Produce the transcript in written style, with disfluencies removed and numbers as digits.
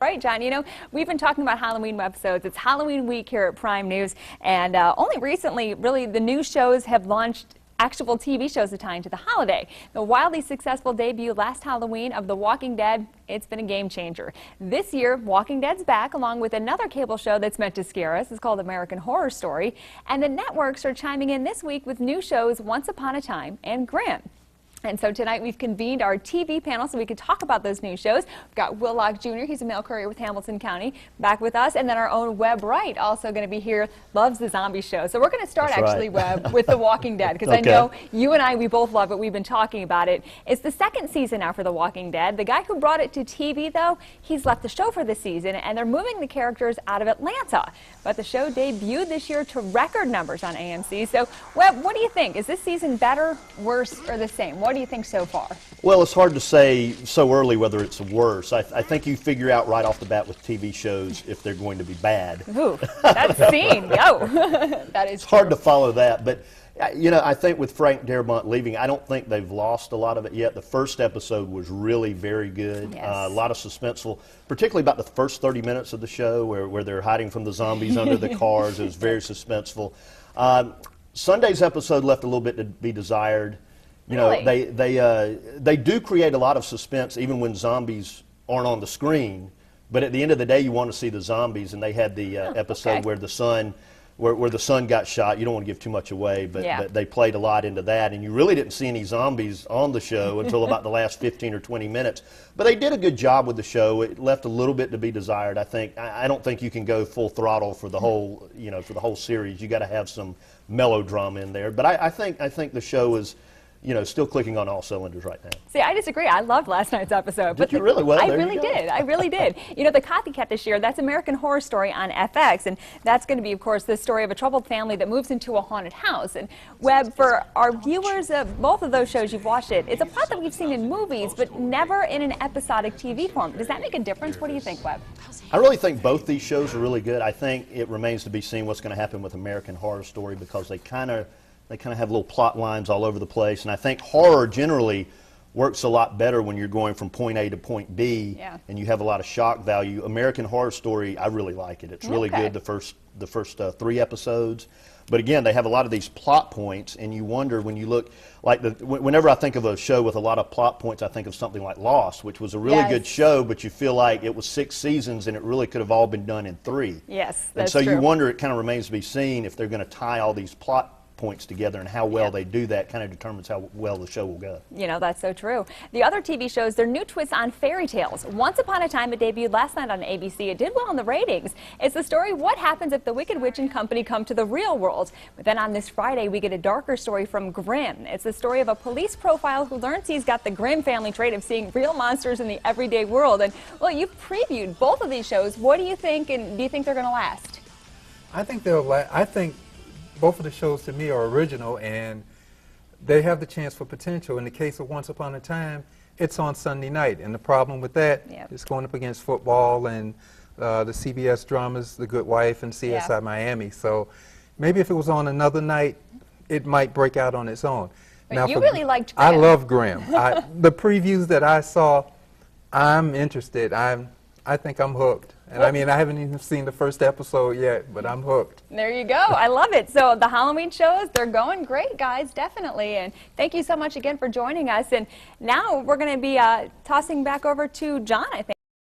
Right, John. You know, we've been talking about Halloween webisodes. It's Halloween week here at Prime News, and only recently, really, the new shows have launched actual TV shows to tie into the holiday. The wildly successful debut last Halloween of The Walking Dead, it's been a game changer. This year, Walking Dead's back along with another cable show that's meant to scare us. It's called American Horror Story. And the networks are chiming in this week with new shows Once Upon a Time and Grimm. And so tonight we've convened our TV panel so we can talk about those new shows. We've got Will Locke Jr., he's a mail courier with Hamilton County, back with us. And then our own Webb Wright, also going to be here, loves the zombie show. So we're going to start Webb, with The Walking Dead, because I know you and I, we both love it. We've been talking about it. It's the second season now for The Walking Dead. The guy who brought it to TV, though, he's left the show for the season, and they're moving the characters out of Atlanta. But the show debuted this year to record numbers on AMC. So, Webb, what do you think? Is this season better, worse, or the same? What do you think so far? Well, it's hard to say so early whether it's worse. I think you figure out right off the bat with TV shows if they're going to be bad. Ooh, that's seen. Yo, that is It's hard to follow that, but you know, I think with Frank Darabont leaving, I don't think they've lost a lot of it yet. The first episode was really very good. Yes. A lot of suspenseful, particularly about the first 30 minutes of the show where they're hiding from the zombies under the cars. It was very suspenseful. Sunday's episode left a little bit to be desired. You know, they do create a lot of suspense even when zombies aren't on the screen. But at the end of the day, you want to see the zombies, and they had the episode where the son, where the son got shot. You don't want to give too much away, but they played a lot into that, and you really didn't see any zombies on the show until about the last 15 or 20 minutes. But they did a good job with the show. It left a little bit to be desired. I think I don't think you can go full throttle for the whole for the whole series. You got to have some melodrama in there. But I think the show is, still clicking on all cylinders right now. See, I disagree. I loved last night's episode. Did you really? Well, I really did. I really did. You know, the copycat this year, that's American Horror Story on FX, and that's going to be, of course, the story of a troubled family that moves into a haunted house. And Webb, for our viewers of both of those shows, you've watched it. It's a plot that we've seen in movies, but never in an episodic TV form. Does that make a difference? What do you think, Webb? I really think both these shows are really good. I think it remains to be seen what's going to happen with American Horror Story, because they kind of have little plot lines all over the place, and I think horror generally works a lot better when you're going from point A to point B, and you have a lot of shock value. American Horror Story, I really like it. It's really good the first 3 episodes, but again, they have a lot of these plot points, and you wonder when you look like whenever I think of a show with a lot of plot points, I think of something like Lost, which was a really good show, but you feel like it was 6 seasons and it really could have all been done in 3. Yes, and so you wonder, it kind of remains to be seen if they're going to tie all these plot points together, and how well they do that kind of determines how well the show will go. You know, that's so true. The other TV shows, they're new twists on fairy tales. Once Upon a Time, it debuted last night on ABC. It did well in the ratings. It's the story, what happens if the Wicked Witch and company come to the real world? But then on this Friday, we get a darker story from Grimm. It's the story of a police profile who learns he's got the Grimm family trait of seeing real monsters in the everyday world. And, well, you've previewed both of these shows. What do you think, and do you think they're going to last? I think they'll last. I think both of the shows, to me, are original, and they have the chance for potential. In the case of Once Upon a Time, it's on Sunday night, and the problem with that is going up against football and the CBS dramas, The Good Wife and CSI Miami. So maybe if it was on another night, it might break out on its own. But now, you really liked Grimm. I love Grimm. The previews that I saw, I'm interested. I think I'm hooked. And I mean, I haven't even seen the first episode yet, but I'm hooked. There you go. I love it. So the Halloween shows, they're going great, guys, definitely. And thank you so much again for joining us. And now we're going to be tossing back over to John, I think.